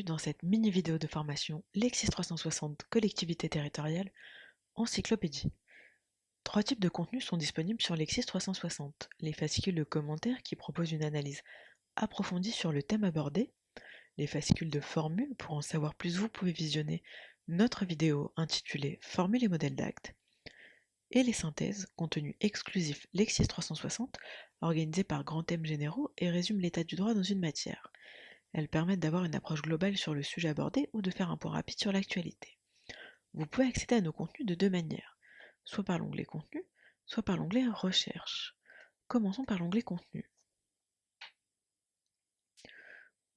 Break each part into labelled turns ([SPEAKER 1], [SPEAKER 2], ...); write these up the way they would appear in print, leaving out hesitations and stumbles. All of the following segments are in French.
[SPEAKER 1] dans cette mini vidéo de formation Lexis 360 Collectivité territoriale Encyclopédie. 3 types de contenus sont disponibles sur Lexis 360. Les fascicules de commentaires qui proposent une analyse approfondie sur le thème abordé, les fascicules de formules pour en savoir plus vous pouvez visionner notre vidéo intitulée Formules et modèles d'actes, et les synthèses, contenu exclusif Lexis 360, organisés par grands thèmes généraux et résument l'état du droit dans une matière. Elles permettent d'avoir une approche globale sur le sujet abordé ou de faire un point rapide sur l'actualité. Vous pouvez accéder à nos contenus de deux manières, soit par l'onglet Contenu, soit par l'onglet Recherche. Commençons par l'onglet Contenu. Vous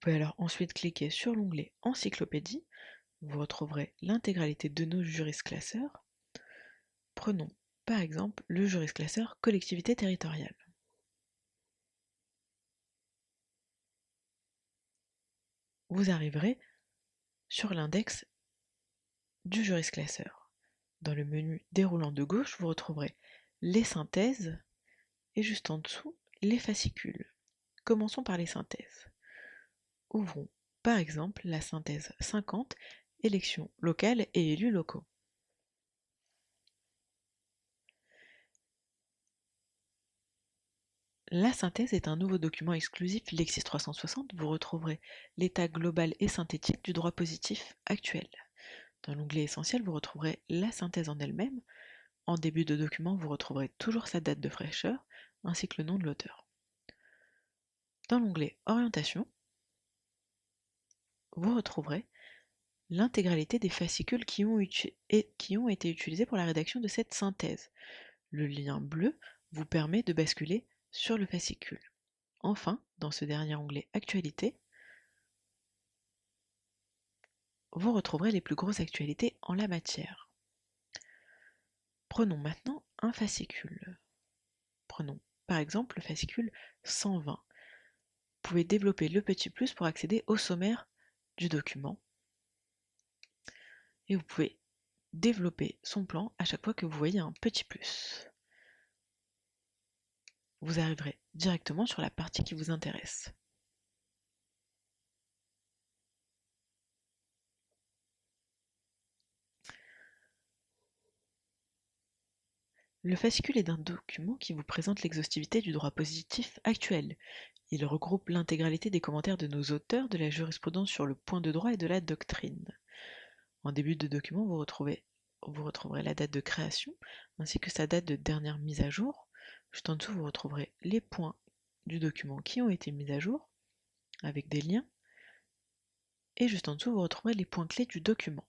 [SPEAKER 1] pouvez alors ensuite cliquer sur l'onglet Encyclopédie. Vous retrouverez l'intégralité de nos jurisclasseurs. Prenons par exemple le jurisclasseur Collectivité territoriale. Vous arriverez sur l'index du jurisclasseur. Dans le menu déroulant de gauche, vous retrouverez les synthèses et juste en dessous, les fascicules. Commençons par les synthèses. Ouvrons par exemple la synthèse 50, élections locales et élus locaux. La synthèse est un nouveau document exclusif Lexis 360. Vous retrouverez l'état global et synthétique du droit positif actuel. Dans l'onglet essentiel, vous retrouverez la synthèse en elle-même. En début de document, vous retrouverez toujours sa date de fraîcheur, ainsi que le nom de l'auteur. Dans l'onglet Orientation, vous retrouverez l'intégralité des fascicules qui ont été utilisés pour la rédaction de cette synthèse. Le lien bleu vous permet de basculer sur le fascicule. Enfin, dans ce dernier onglet Actualité, vous retrouverez les plus grosses actualités en la matière. Prenons maintenant un fascicule. Prenons par exemple le fascicule 120. Vous pouvez développer le petit plus pour accéder au sommaire du document. Et vous pouvez développer son plan à chaque fois que vous voyez un petit plus. Vous arriverez directement sur la partie qui vous intéresse. Le fascicule est d'un document qui vous présente l'exhaustivité du droit positif actuel. Il regroupe l'intégralité des commentaires de nos auteurs, de la jurisprudence sur le point de droit et de la doctrine. En début de document, vous retrouverez la date de création, ainsi que sa date de dernière mise à jour. Juste en dessous, vous retrouverez les points du document qui ont été mis à jour, avec des liens. Et juste en dessous, vous retrouverez les points clés du document.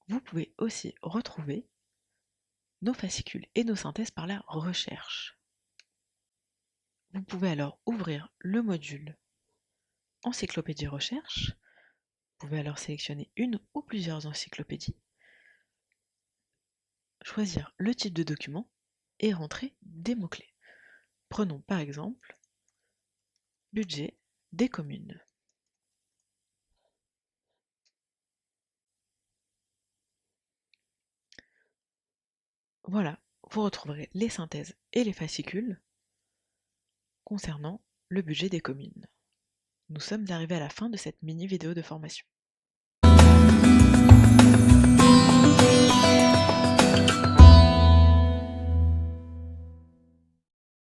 [SPEAKER 1] Vous pouvez aussi retrouver nos fascicules et nos synthèses par la recherche. Vous pouvez alors ouvrir le module Encyclopédie Recherche. Vous pouvez alors sélectionner une ou plusieurs encyclopédies, choisir le type de document et rentrer des mots-clés. Prenons par exemple budget des communes. Voilà, vous retrouverez les synthèses et les fascicules concernant le budget des communes. Nous sommes arrivés à la fin de cette mini vidéo de formation.